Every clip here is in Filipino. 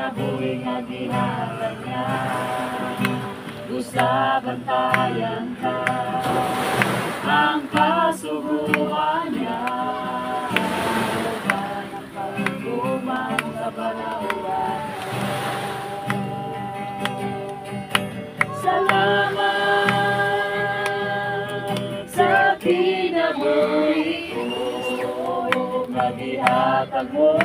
kinabuhi nga gihatag niya. Usabantayan ka, ang kasubuan niya. Uban ang pagkuman sa balauran. Salamat sa kinabuhi ko, nagihatag mo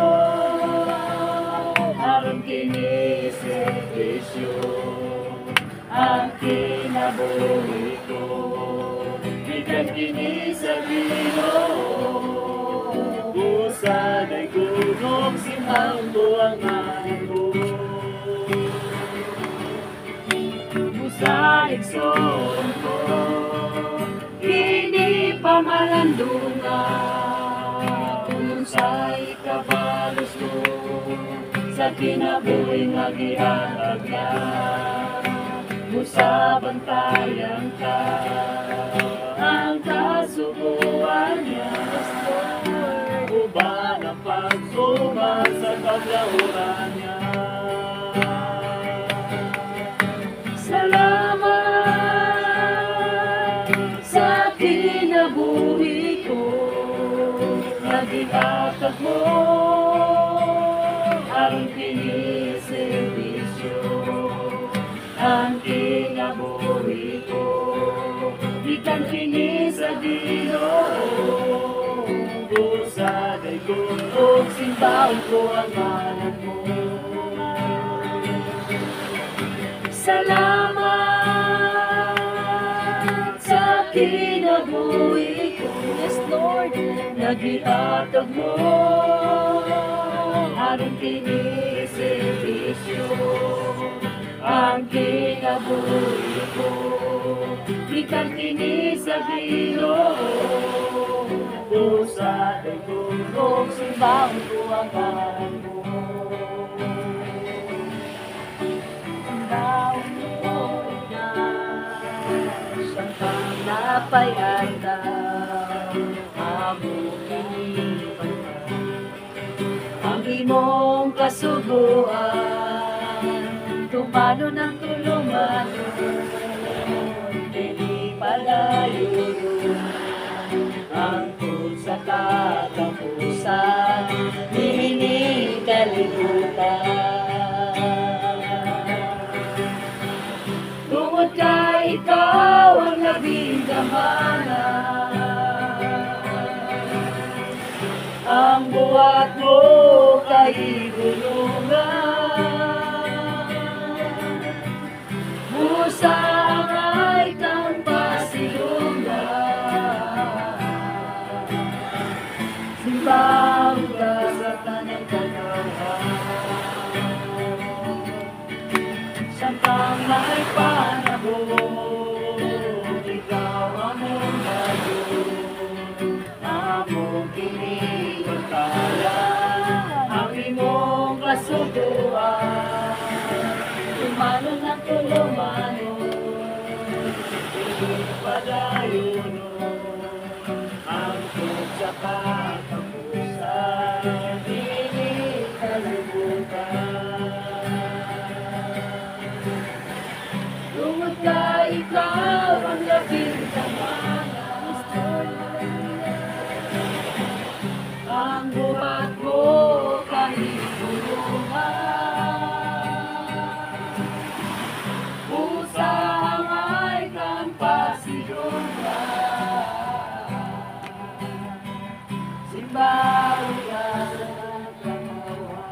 aron kini servisyo. Ang kinabuhi ko, bigan kini sa Ginoo. Usa day kunog simbahan ko ang mo. Usa igsoon ko, kini pamalandungan. Unsay kabalos ko sa kinabuhi nga gihatag niya. Usabantayan ka, ang kasubuan niya. Uban ang pagsuman sa kaglauran niya. Salamat sa kinabuhi ko, nagihatag mo aron kini servisyo. Ang kinabuhi ko, bikan kini sa Ginoo. Usa day kunog simbahan ko ang ngalan mo. Salamat sa kinabuhi ko, yes Lord, nagihatag mo aron kini servisyo. Ang kinabuhi ko, bikan kini sa Ginoo. Usa day kunog simbahan ko ang ngalan mo. Ang daon mo na siyang panglapayan daw, amo kini ang imong kasubuan. Tumalo ng tulungan, hindi palayo ang sa katapusan, hindi kalimutan. Tungod ka ikaw ang labing gamanan, ang buhat mo kay gulungan. Usangay kang pasilungan, simbang ka sa tanang kanahan. Siyang may panahon, ikaw among ngayon, among kinigutayan, ang imong kasubuan. Tumalo ng tulumano, hindi padayon, ang sa katapusan, hindi kalimutan. Tungod ka ikaw ang labing gamanan, ang buhat mo kahit tulungan. Usangay kang pasilungan, simbahan ka sa katapusan.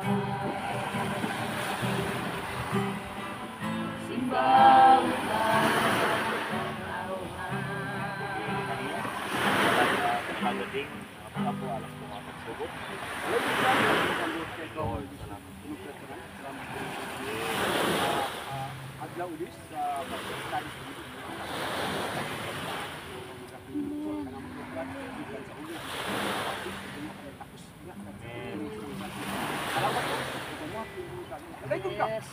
Simbahan ka sa katapusan. Pagdating, ako alam ko mga pagsubok. Adlaw ulis sa pagkakas dito. Yes,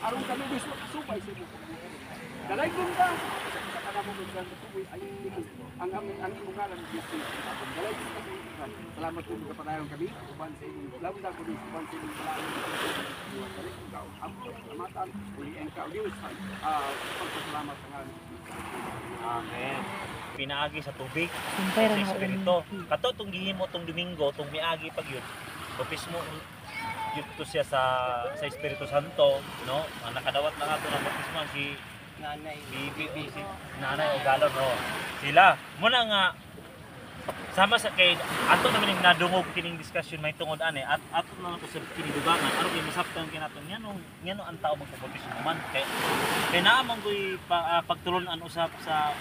arong kami gusto supay sa ibu. Dalay kung ka mo sa tuboy ay ang imong ngalan is balay sa kasihan. Salamat po sa padayon kami uban sa inyong lawag ko din uban sa inyong palayan. Salamat uli ang kaulius pagpasalamat sa ngalan. Amen. Pinaagi sa tubig, Sumpay ra sa na ako. Espiritu. Kato itong gihimo itong Domingo, itong miagi pag yun. Baptismo yun to siya sa Espiritu Santo, no? Ang nakadawat na ato ng baptismo si si nanay o galon, no? Sila. Muna nga, sama sa kay ato naman yung nadungog kining discussion may tungod ani at ato na ko sa kinidugangan ano kay masabtan kinaton ngano ang tao magpabaptismo man kay naamang koy pagtulon-an usap sa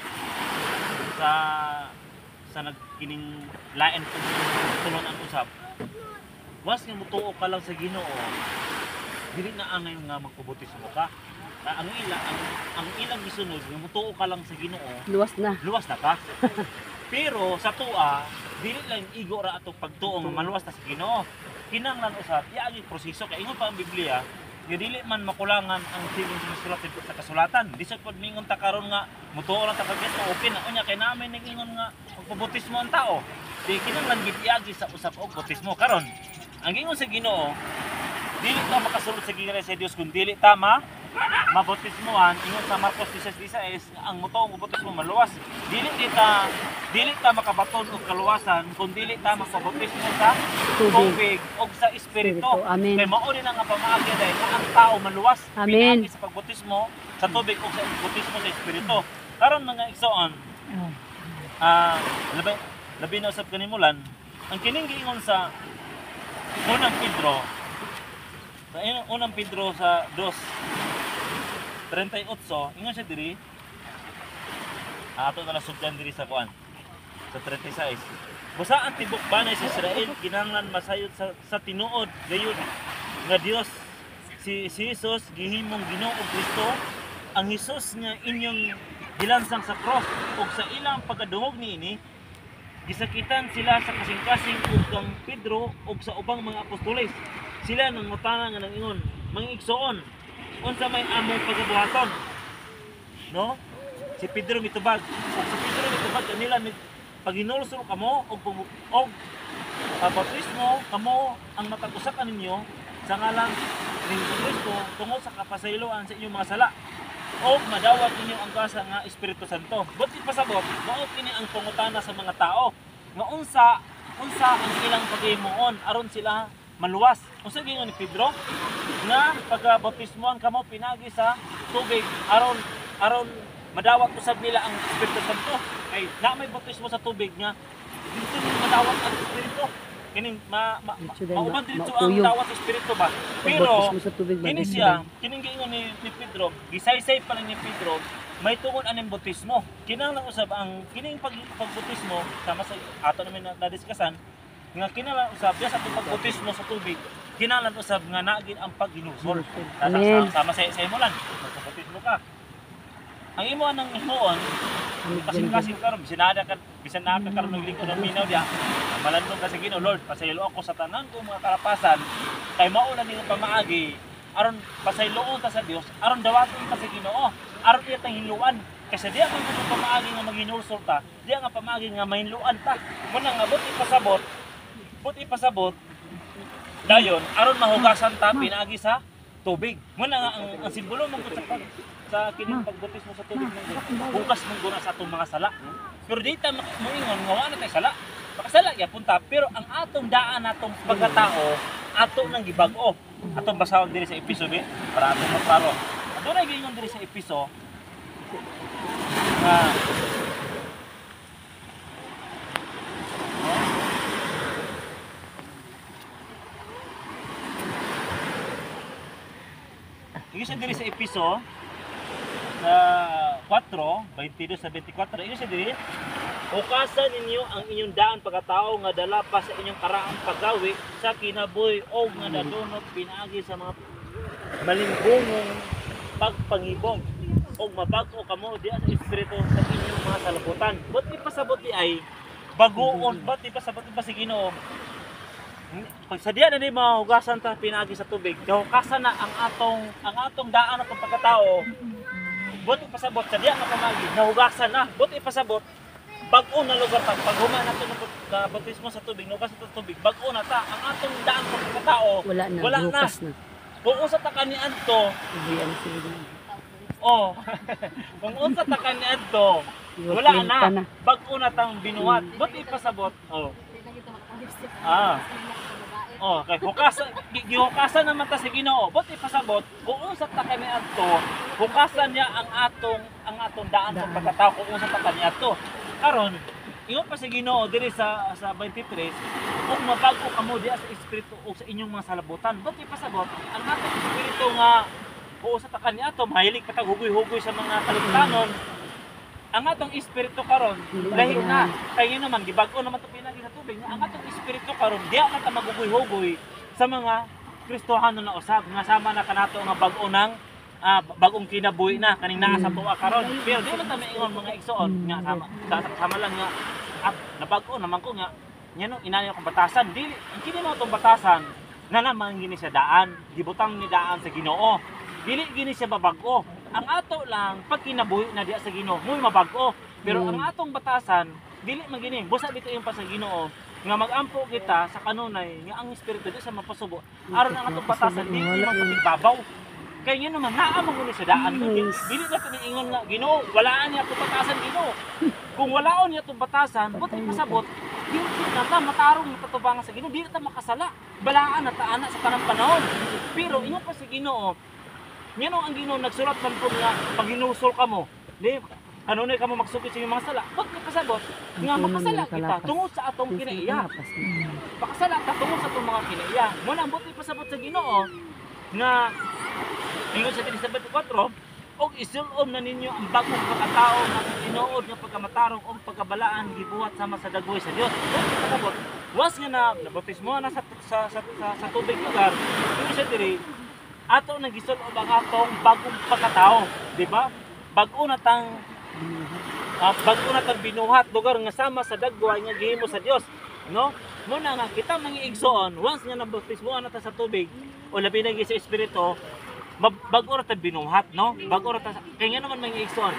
nagkining lain pagtulon-an usap was nga mutuo ka lang sa Ginoo dili na angay nga magpabaptismo ka ang ilang gisunod nga mutuo ka lang sa Ginoo Luwas na. luwas na ka. Pero sa tua, dili lang igo ra atong pagtuo nga maluwas ta sa Ginoo. Kinahanglan usab iagi proseso kay ingon pa ang Biblia, nga dili man makulangan ang sining sinusulat sa kasulatan. Disod pod mingon ta karon nga mutuo lang ta kag Kristo okay na unya kay namin ning ingon nga magpabautismo ang tao. Di kinahanglan gid iagi sa usab og bautismo karon. Ang ingon sa Ginoo, dili ta makasulod sa gingra sa Dios kun dili ta mabautismohan ingon sa Marcos 16:16 ang mutuo ang bautismo maluwas. Dili ta makabaton og kaluwasan kun dili ta makabautismo sa tubig o sa Espiritu. Amen. Kay mao din ang pamaagi dahil na ang tao maluwas Amen. pinagi sa pagbautismo sa tubig o sa bautismo sa Espiritu. Karon mga igsoon, labi na usab kanimulan, ang kining giingon sa unang Pedro sa 2:38 ingon siya diri ato na nasubdan diri sa kuan sa 36 busa ang tibok banay sa Israel kinahanglan masayod sa tinuod gayon nga Dios si Jesus gihimong Ginoo og Kristo ang Hesus nga inyong gilansang sa cross ug sa ilang pagkadungog niini gisakitan sila sa kasing-kasing ug kang Pedro ug sa ubang mga apostoles sila nangutana nga nang ingon mga igsoon unsa may among pagabuhaton no si Pedro mitubag ug si Pedro mitubag kanila paginulsol kamo og baptismo kamo ang matag-usakan ninyo sa ngalan ni Kristo tungod sa kapasayloan sa inyong mga sala og madawat ninyo ang gasa nga Espiritu Santo. Buti pasabot mao kini ang pangutana sa mga tao nga unsa ang ilang paghimuon aron sila maluwas. Unsa gingon ni Pedro nga pagabautismoan kamo pinagi sa tubig aron madawat usab nila ang Espiritu Santo. Kay na may bautismo sa tubig nga dito ni madawat ang Espiritu. Kining mauban dito ang dawat sa Espiritu ba. Pero kini siya kining giingon ni Pedro, gisaysay pa lang ni Pedro may tungod aning bautismo. Kinahanglan usab ang kining pagbautismo sama sa ato namin na-discussan nga kinahanglan usab sa atong pagbautismo sa tubig. Kinahanglan usab nga naagin ang paghinusol. Sama sa imulan, pagbautismo ka. Ang imo anang himuon kasing karon bisan na ka karon ng lingkod ng minaw dia. Malandong ka sa Ginoo, Lord, pasaylo ako sa tanan ko mga karapasan kay mao na ning pamaagi aron pasayloon ta sa Dios, aron dawaton ka sa Ginoo, aron iya tang hiluan. Kasi diya man ko pamaagi nga maghinulsol ta, diya nga pamaagi nga mahinluan ta. Muna nga buti pasabot dayon aron mahugasan ta pinaagi sa tubig. Muna nga ang simbolo man ko sa kining pagbautismo sa tubig ng bukas mong guna sa atong mga sala. Pero dito moingon nga wala na tay sala. Pakasala ya punta pero ang atong daan natong pagkatao ato nang gibag-o. Atong basahon diri sa episode para atong maklaro. Adunay giingon diri sa episode Igisa diri sa episode sa 4:22 sa 24 igisa diri ukasan ninyo ang inyong daan pagkatao nga dala pa sa inyong karaang paggawi sa kinabuhi o nga dadunot pinaagi sa mga malinggungong pagpangibong o mabag-o kamo diya sa Espiritu sa inyong mga salabutan. Ba't di pasabot di ay bagoon, ba't di pasabot di pa si Ginoo? Pag sa diya na di mahugasan ta pinaagi sa tubig, hugasan na ang atong daan at pagkatao buti pasabot sa diya nga pamagi nahugasan na buti pasabot bag-o na lugar ta pag human nato na bautismo sa tubig nugas sa tubig bag-o na ta ang atong daan pagkatao Wala na, wala na bukas na. kung unsa ta kaniadto to Ibuyan sila. oh kung unsa ta kaniadto wala na bag-o na tang binuhat buti pasabot oh kay hukasan gihukasan naman ta sa Ginoo buti pasabot kung unsa ta kaniadto hukasan niya ang atong daan sa pagkatao kung unsa ta kaniadto karon ingon pa sa Ginoo diri sa 23 ug mabago kamo diha sa espiritu ug sa inyong mga salabutan buti pasabot ang atong espiritu nga kung unsa ta kaniadto mahilig ka hugoy-hugoy sa mga kaligtanon ang atong espiritu karon lahi na kay naman gibago naman to pinagi sa tubig ang atong espiritu karon diha na ta magugoy-hugoy sa mga Kristohano na usab nga sama na kanato nga bag-o nang bagong kinabuhi na kaning naa sa tuwa karon pero di man ta maingon mga igsoon nga sama lang nga nabag-o naman ko nga ngano inayo kong batasan dili ang kini mo tong batasan na naman gini siya daan gibutang ni daan sa Ginoo dili gini siya babag-o ang ato lang pag kinabuhi na diya sa Ginoo muy mabag-o pero ang atong batasan dili man gini busa bitayon pa sa Ginoo nga magampo kita sa kanunay nga ang espiritu di sa mapasubo aron ang atong batasan dili man patigbabaw kay ngano man naa man guni sa daan dili na tiniingon nga Ginoo walaan niya atong batasan Ginoo kung walaon niya atong batasan buti pasabot dili na ta matarong matatubangan sa Ginoo dili ta makasala balaan na ta ana sa tanang panahon pero ingon pa sa Ginoo ngano ang Ginoo nagsulat man pud nga pag hinusol kamo di kanunay kamo magsugod sa inyong mga sala buti pasabot nga makasala kita tungod sa atong kinaiya pakasala ta tungod sa atong mga kinaiya mo lang buti pasabot sa Ginoo nga ingon sa 24 og isulom na ninyo ang bagong pagkatao nga tinuod nga pagkamatarong o pagkabalaan gibuhat sama sa dagway sa Dios. Pasabot was nga na nabautismo na sa tubig lugar ingon sa diri ato nang gisulob ang atong bagong pagkatao, di ba? Bag-o na tang binuhat lugar nga sama sa dagway nga gihimo sa Dios, no? Muna nga kita mangiigsoon once nga nabautismo na ta sa tubig o labi na sa espiritu, bag-o ra ta binuhat, no? Bag-o ra ta kay nga naman mangiigsoon.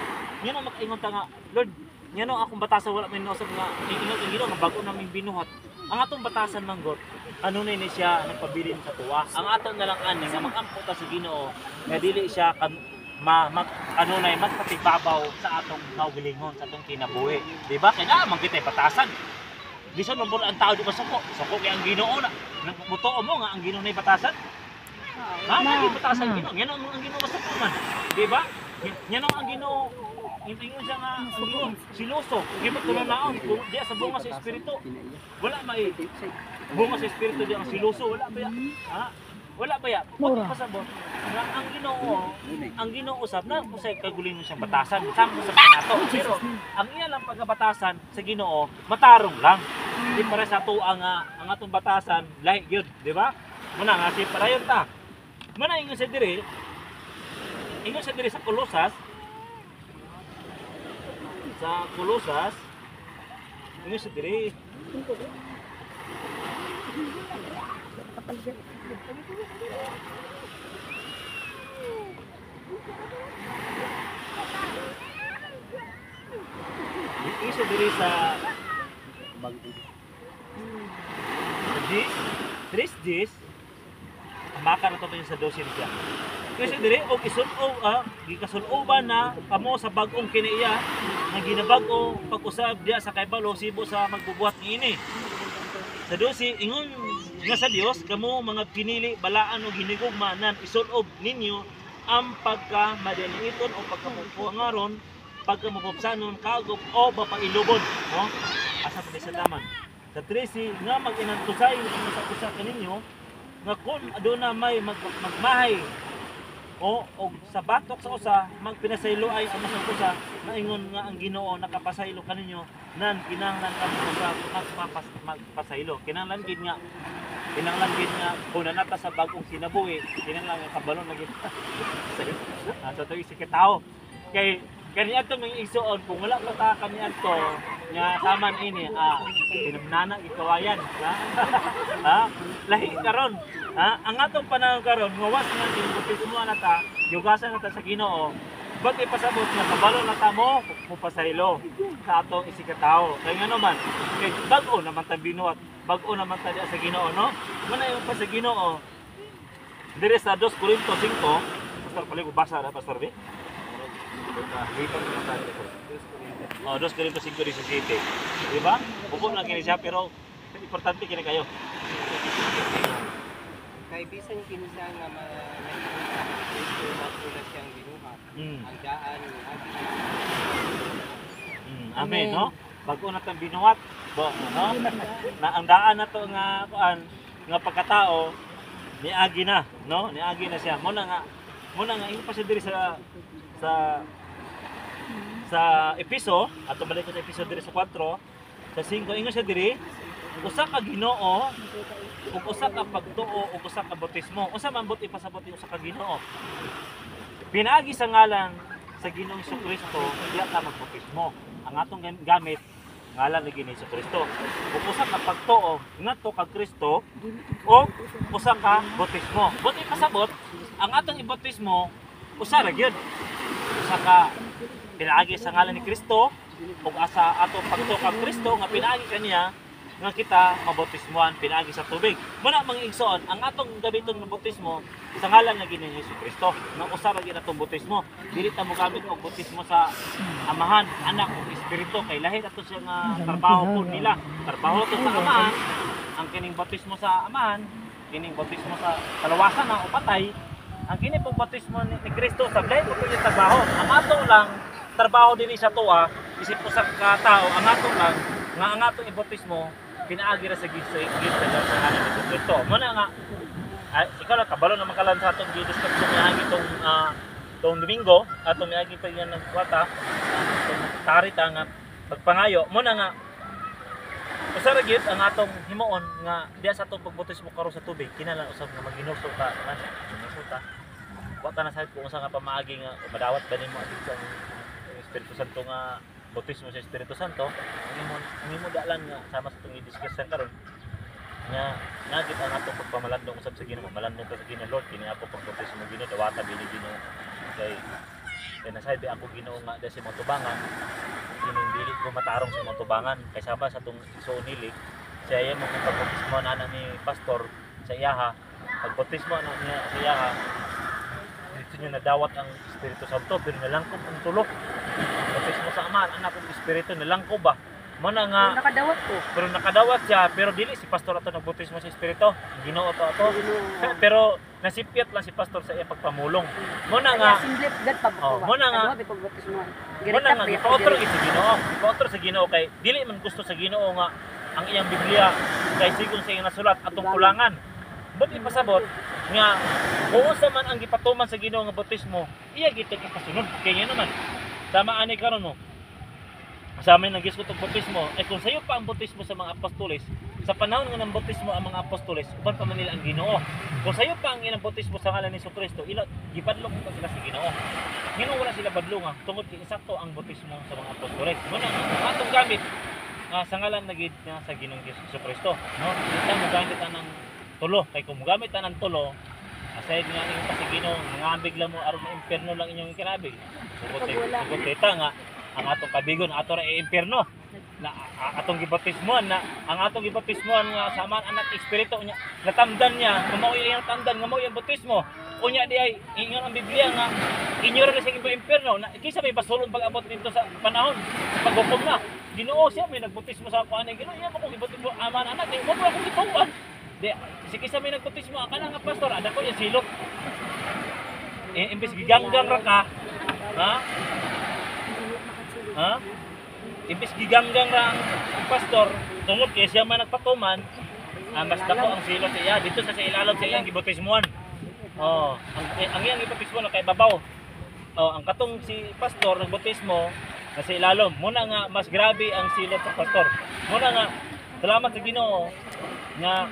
Ngano makaingon ta nga, Lord, ngano akong batasan wala may nosog nga ingon ang Ginoo nga bag-o naming binuhat. Ang atong batasan manggot ano na ni siya nagpabilin sa tuwa. Ang aton na lang ani nga magampo ta sa Ginoo nga dili siya ano na mas patibabaw sa atong kaugalingon sa atong kinabuhi. Di ba? Kaya naman kita batasan. Bisan mo ang tao di ba suko? Suko kay ang Ginoo na. Nagbuto mo nga ang Ginoo na batasan. Nagi batasan Ginoo. Ngano ang Ginoo masuko man. Di ba? Ngano ang Ginoo hindi ko siya nga ang Ginoo siloso. Gibot na naon kung diya sa bunga sa espiritu. Wala mai bunga sa espiritu diya ang siloso, wala ba ya? Ha? Wala ba ya? Pag pasabot nga ang Ginoo usab na usay kagulin mo siyang batasan samo sa panato. Pero ang iya lang pagkabatasan sa Ginoo matarong lang. Di para sa tuwa nga ang atong batasan lahi gyud, di ba? Muna nga si parayon ta. Muna ingon sa diri sa Kolosas ini sendiri ini sendiri sa Jis makan na to sa dosin siya. Kasi dire og gikasuloban na kamo sa bag-ong kinaiya nga ginabag-o pag-usab diya sa kaybalo sibo sa magbubuhat niini. Sa dosi ingon nga sa Dios kamo mga pinili balaan o hinigugmanan isulob ninyo ang pagkamadaniiton o pagkamupuangaron pagkamupupsanon kagop o mapailubon, no? Asa pa sa taman. Sa 13 nga mag-inantusay sa usa kaninyo nga kung aduna may magmahay o sa batok sa usa magpinasaylo ay ang sa usa maingon nga ang Ginoo nakapasaylo kaninyo nan kinahanglan kamo sa magpasaylo kinahanglan gid nga kung nanata sa bagong sinabuhi kinahanglan nga kabalon lagi sa tuig si kitao kay kaniadto mga igsoon kung wala ka ta kaniadto nga saman ini tinamnana gikawayan ha lahi karon ang atong panahon karon ngawas nga ginbautismo na ta yugasan na ta sa Ginoo Ba't ipasabot nga kabalo na tamo mo pasaylo sa atong isikatawo. Kaya nga naman, kay bag-o naman ta binuhat, bag-o naman ta sa Ginoo, no? Muna yung pa sa Ginoo. Dire sa 2 Corinto 5, pastor pala ko basa na pastor B. Oh, 2 Corinto 5:17. Di ba? Buko lang kini siya pero importante kini kayo. Kay bisan kinsa nga Kristo na siyang binuhat. Ang daan Amen, no? Bago na tang binuhat, no? Na ang daan na to nga kuan nga pagkatao niagi na, no? Niagi na siya. Muna nga hindi pa siya diri sa episo ato balik sa episo diri sa 4 sa 5 ingon siya diri usa ka Ginoo ug usa ka pagtuo ug usa ka bautismo. Usa man but ipasabot usa ka Ginoo. Pinaagi sa ngalan sa Ginoong Jesucristo, diya ta magbautismo. Ang atong gamit ngalan ni Ginoong Jesucristo. Ug usa ka pagtuo ngadto kag Kristo o usa ka bautismo. But ipasabot ang atong ibautismo usa ra gyud. Usa ka pinaagi sa ngalan ni Kristo ug asa atong pagtuo kag Kristo nga pinaagi kaniya nga kita mabautismoan pinaagi sa tubig. Muna mga igsoon, ang atong gamiton nga bautismo sa ngalan nga Ginoong Jesucristo. Nga usa ra gyud atong bautismo. Dili ta mo gamit og bautismo sa Amahan, Anak ug Espiritu kay lahi ato siya nga trabaho po nila. Trabaho to sa Amahan, ang kining bautismo sa Amahan, kining bautismo sa kalawasan na o patay. Ang kini pong bautismo ni Kristo sa lahi po yung trabaho. Ang ato lang trabaho dinhi sa tuwa isip ko sa katao ang ato lang nga ang atong ibautismo pinaagi ra sa gisa sa ngalan ni Kristo. Muna nga ikaw lang kabalo na makalan sa atong gidiskusyon niya tong Domingo atong miagi pa yan ng kwata tong tarita nga pagpangayo. Muna nga usa ra gyud ang atong himuon nga diya sa atong pagbautismo karon sa tubig kinahanglan usab nga maginuso ta kanasa ginusuta. Wa ta na sa kung unsa nga pamaagi nga madawat ba nimo sa Espiritu Santo nga bautismo sa Espiritu Santo, ang imo dalan nga sama sa itong i-discussion karon nga nagit ang atong pagpamalandong usab sa Ginoo, malandong ta sa Ginoo Lord, kini ako pagbautismo Ginoo, dawata bili Ginoo kay nasabi ako Ginoo nga dahil sa mga tubangan, kining dili ko matarong sa mga tubangan kay sama sa itong igsoon nili, siya iya mo pagbautismo na ni pastor sa iyaha, pagbautismo na niya sa iyaha dito niya nadawat ang Espiritu Santo pero nalangkob ang tulo. Bautismo sa Ama, Anak ug Espiritu nalangkob ba? Muna nga Nakadawat ko. pero nakadawat siya pero dili si pastor ato nagbautismo sa Espiritu. Ginoo to ato. Pero nasipyat lang si pastor sa iya pagpamulong. Muna nga Simple gad pa Oh, muna nga. Muna nga ipaotro sa Ginoo. Ipaotro sa Ginoo kay dili man gusto sa Ginoo nga ang iyang Biblia kay sigon sa iyang nasulat atong kulangan. But ipasabot nga kung sa man ang gipatuman sa Ginoo nga bautismo, iya gid kasunod kay nga naman. Tama ani karon mo. Sa amin nang gisgot og bautismo, kung sayo pa ang bautismo sa mga apostoles, sa panahon nga ng bautismo ang mga apostoles, uban pa man nila ang Ginoo. Kung sayo pa ang ilang bautismo sa ngalan ni Jesucristo, gipadlok pa sila sa Ginoo. Ginoo wala sila badlonga tungod kay sakto ang bautismo sa mga apostoles. Muna ang atong gamit sa ngalan na gid nga sa Ginoong Jesucristo, no? Kita mo gamit ang tulo kay kung gamit ang tulo aside nga ning sa Ginoo ngambig lang mo aron impierno lang inyong ikinabig sugot deta nga ang atong kabigon ato ra impierno na atong gibautismoan na ang atong gibautismoan nga sa Ama Anak Espiritu nya natamdan niya mao iyang tamdan nga mao iyang bautismo unya di ay ingon ang Biblia nga inyo ra sa impierno na kisa may basulon pag-abot dito sa panahon paghukom na Ginoo siya may nagbautismo sa ako ani Ginoo iya mo kung gibautismo Ama Anak di mo akong gituan. Di, sige sa may nagputismo, akala nga pastor, ada ko yung silok. Imbis giganggang ra ka, ha? Ha? Imbis giganggang ra ang pastor, tungod kaya siya man nagpatuman, mas dako ang silok sa iya, dito sa ilalog sa iyang gibutismuan. Oh, ang iyang gibutismuan kay babaw. Oh, ang katong si pastor nagbutismo, nasa ilalom. Muna nga, mas grabe ang silot sa pastor. Muna nga, salamat sa Ginoo nga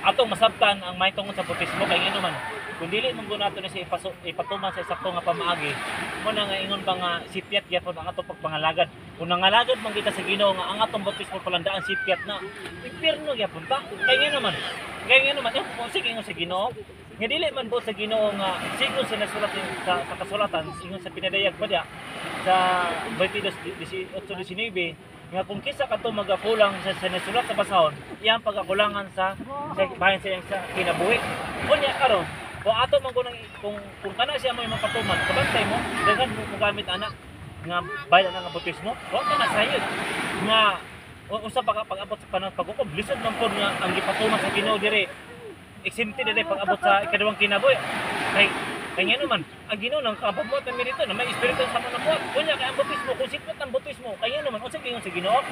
atong masabtan ang may tungod sa bautismo kay ngano man kung dili man gud nato na siya ipatuman sa sakto nga pamaagi mo na nga ingon ba nga sipyat gyapon ang atong pagpangalagad kung nangalagad man kita sa Ginoo nga ang atong bautismo palandaan sipyat na impierno gyapon ta kay ngano man kung sige ingon sa Ginoo Nga dili man po sa Ginoo nga sigon sa nasulat sa kasulatan ingon sa pinadayag pa diya sa 22:18-19 nga kung kisa kato magakulang sa nasulat sa basahon, iyang pagakulangan sa bahin sa iyang sa kinabuhi. Unya karon kung ato man kung kana siya mo mapatuman, kabantay mo daghan mo gamit anak nga bayad nga bautismo, wa ka na sayod nga usa pa pag-abot sa panahon pag-ukob lisod man pod nga ang gipatuman sa Ginoo dire exempted dire pag-abot sa ikaduhang kinabuhi. Kay ngano man ang Ginoo nang kapabuhat mi dito na may espiritu sa panabuhat. Kunya kay ang bautismo kung sikot ang bautismo kay ngano man unsa gingon sa Ginoo?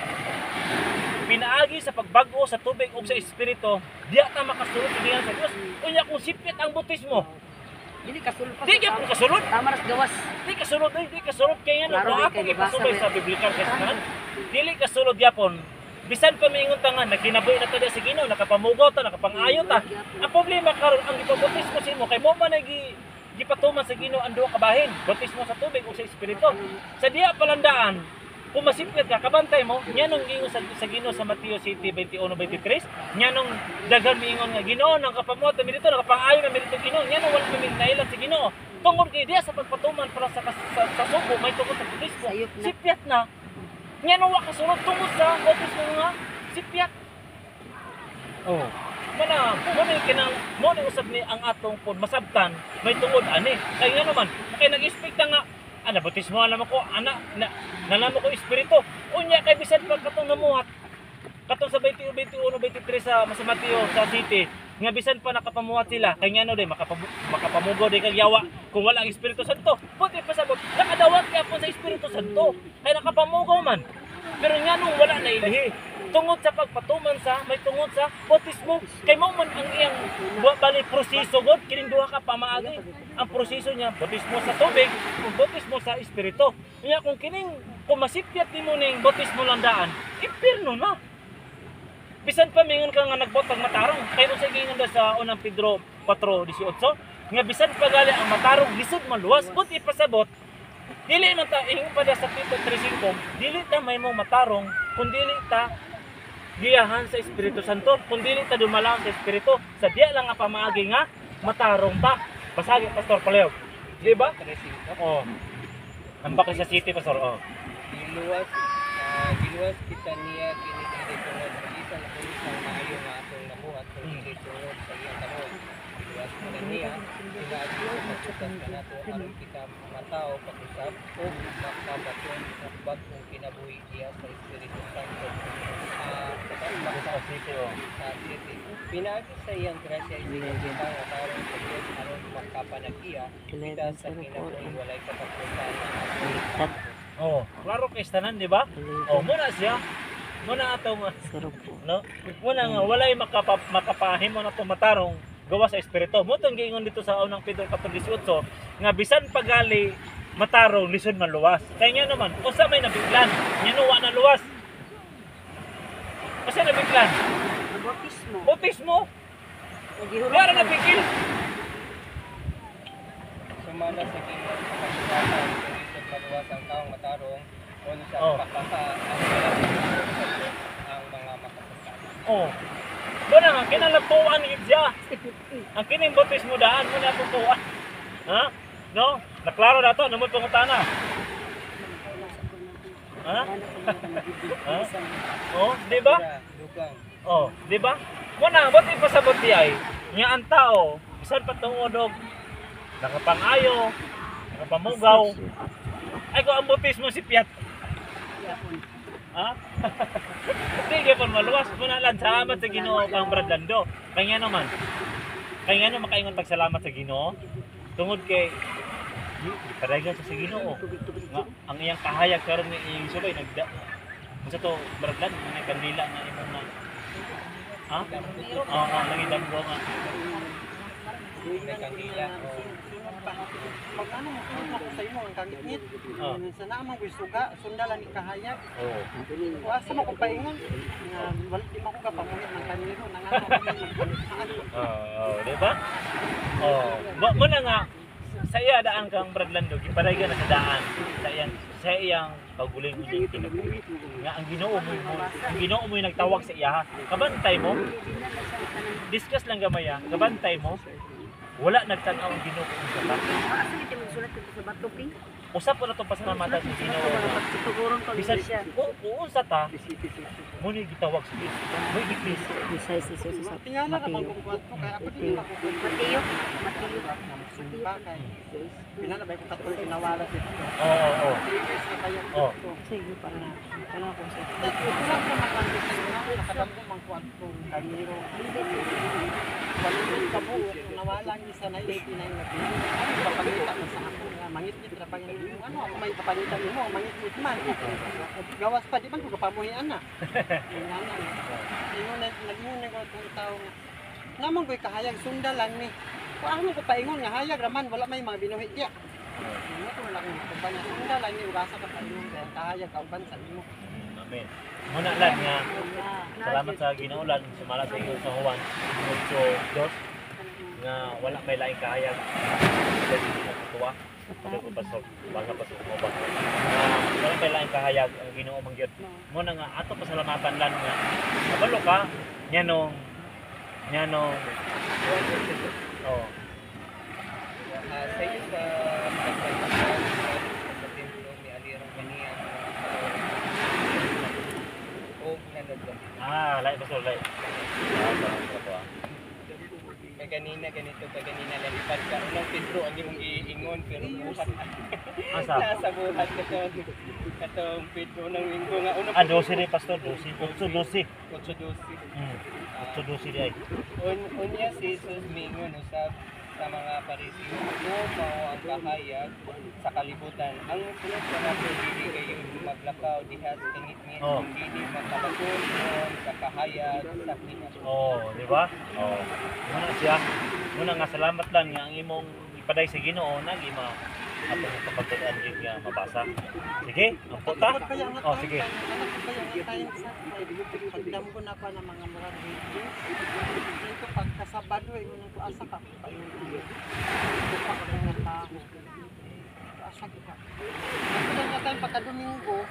Pinaagi sa pagbago sa tubig ug sa espiritu, diya ta makasulod kiniya sa Dios. Unya kung sipit ang bautismo, Dili kasulod pa. di ka kasulod. Tama ras gawas. Di kasulod kay ngano. Klaro, Kung di ako kay ipasubay libasa, sa biblikal kasnan, dili kasulod yapon. Bisan pa miingon tangan nagkinabuhi na ta sa Ginoo, nakapamugaw ta, nakapangayo ta. Ang problema karon ang gipabautismo sa imo kay mo man gipatuman sa Ginoo ang duha ka bahin, bautismo sa tubig ug sa espiritu. Sa diya palandaan, kung masipit ka, kabantay mo, nya nung gingon sa Ginoo sa Mateo 7:21-23, nya nung daghan miingon nga Ginoo nang kapamuot mi dito, nakapangayo na mi dito Ginoo, nya nung wala mi nailan sa Ginoo. Tungod kay diya sa pagpatuman para sa subo, may tungod sa bautismo. Sayop na. Sipyat na. Nya nung wa kasulod tungod sa bautismo nga sipyat. Oh. Mana kinang mo ni usab ni ang atong pod masabtan may tungod ani. Kay nga naman, kay nag-expect nga bautismo alam ko nalaman ko espiritu. Unya kay bisan pa katong namuhat katong sa 21-23 sa Mateo sa city nga bisan pa nakapamuhat sila kay ngano day makapamugaw day kag yawa kung wala ang Espiritu Santo. Buti pa sabot nakadawat gyapon sa Espiritu Santo kay nakapamugaw man. Pero nganong wala na ilahi tungod sa pagpatuman sa may tungod sa bautismo kay mo man ang iyang bali proseso god kining duha ka pamaagi ang proseso niya bautismo sa tubig ug bautismo sa espiritu. Nya kung masipyat nimo ning bautismo landaan impierno na. Bisan pa mingon ka nga nagbotag matarong kay unsa gingon sa unang Pedro 4:18 nga bisan pa gali ang matarong lisod maluwas but ipasabot dili man ta ingon pa sa Tito 3:5 dili ta may mo matarong kun dili ta giyahan sa Espiritu Santo kun dili ta dumalang sa Espiritu sa diya lang nga pamaagi nga matarong ta basagi Pastor Paleo di ba? Oh. Ambak sa city Pastor oh. Giluwas kita niya kini tungod sa isa na isang maayo nga atong nabuhat kung hindi tungod sa iyang kanon. Giluwas kita niya pinaagi sa pagsukas ka nato aron kita matao pag-usap o makabaton sa bagong kinabuhi diya sa Espiritu Santo. Sa city. Pinaagi sa iyang grasya kita nga karon sa Dios aron makapanagiya kita sa kinabuhi walay katapusan. Oh, klaro kay tanan di ba? Oh, muna siya. Muna atong no? Muna nga walay makapahimo na to matarong gawa sa espiritu. Mo tong giingon dito sa unang Pedro 4:18 nga bisan pagali matarong lisod man luwas. Kay nga naman, usa may nabiglan, nyanuwa na luwas. Usa nabiglan? Bautismo. Bautismo. Nagihurot Wala na bigil. Sumala sa ginoo sa pagkakataon isip maluwas ang taong matarong kung sa Oh. ang mga makasasama. Oh. Muna nga kinalagtuan gid siya. Ang kining bautismo daan mo na tutuan. Ha? No? Naklaro na to, namon pangutana. Ha? Ha? Oh, di ba? Dugang. Oh, di ba? Muna, ba't ipasabot di ay? Nga ang tao, bisan patungod og nakapangayo, nakapamugaw. Ay ko ang bautismo si Piat. Ha? Hindi gyapon maluwas muna lang salamat sa Ginoo kang Bradlando. Kay nga naman. Kay nga naman makaingon pagsalamat sa Ginoo. Tungod kay Kadagan sa Ginoo. Nga ang iyang kahayag karon ni iyang subay nagda. Unsa to Bradlan nga kandila nga imong na. Ha? Oo, nangidamgo nga. May kandila. Pag ano mo sa imo ang kangit Oh. sa namang gusto ga sundalan ni kahayag. Oo. Asa mo kung paingon nga wala di mo ko kapamulit ng kanino nang ano. Oo, di ba? Oh, mo na nga sa iya daan kang Bradlando gipadaygan na sa daan sa iyang paguling nga ang Ginoo mo yung nagtawag sa iya. Kabantay mo. Discuss lang gamay kabantay mo. Wala nagtanaw ang Ginoo kung sa ta. Asa ito magsulat dito sa bato, Ping? Usap ko na itong pasalamatan sa Ginoo. Tutuguron pa Bisan siya. kung sa ta, muna gitawag sa Diyos. May gipis. Bisay si Jesus sa Tingala na bang kukuha ko kaya ako din makukuha. Matiyo. Matiyo. Bakay. Pinala ba ko katulad kinawala si Tito. Oo, oo. 3 years na kaya Oh. ko. Sige para na. Para ako sa. Kulang ko makandi sa mga nakadamo mang kuwan ko kaniro. Walang kabuo kung nawala ni sa 1989 na pili. Ano papangita mo sa ako nga mangit-ngit ra pangin mo. Ano ako may papangitan mo mangit-ngit man. Gawas pa di man ko kapamuhian na. Ingana. Ingon na nagingon ko tong tawo nga. Naman ko'y kahayag sundalan ni. Kung ano ko paingon nga hayag raman wala may mga binuhi diya. Ano ko lang kung ba niya sundalan ni ugasa ka paingon kaya kahayag ka uban sa imo. Amen. Muna lang nga, salamat sa Ginoo lan sumala sa inyo sa Juan 8:2 nga wala may laing kahayag. Kasi tuwa. Kasi ko pasok, baka pasok mo ba? Wala may laing kahayag ang Ginoo mangyod. Muna nga ato pasalamatan lan nga. Kabalo ka nyanong oh. Sa iyo sa pagkakataon sa templo ni Alirong kaniya o nanodon. Lain pastor, lain. Kaya kanina ganito, kaya kanina lalipad ka. Unang Pedro ang imong iingon pero buhat. Asa? Nasa buhat katong Pedro ng linggo nga. Unang 12 ni pastor, 12. 8:12. 8:12. 8:12 di ay. Unya si Jesus mingon usab sa mga Pariseo, mao ang kahayag sa kalibutan. Ang sunod sa nato dili kayo maglakaw diha sa tingit-ngit Oh. dili makabakon sa kahayag sa Ginoo. Oh, di ba? Oh. Muna siya. Muna nga salamat lang nga ang imong ipaday sa Ginoo nagi ma ato sa kapatuan gyud nga mabasa. Sige, ang puta. Oh, sige. Pagdamgo na ako ng mga murag video. Dito pagkasabado ay unang ko asa ka pa yun. Ito pa ko ng tao. Asa ka. Ito lang natin pagka Domingo.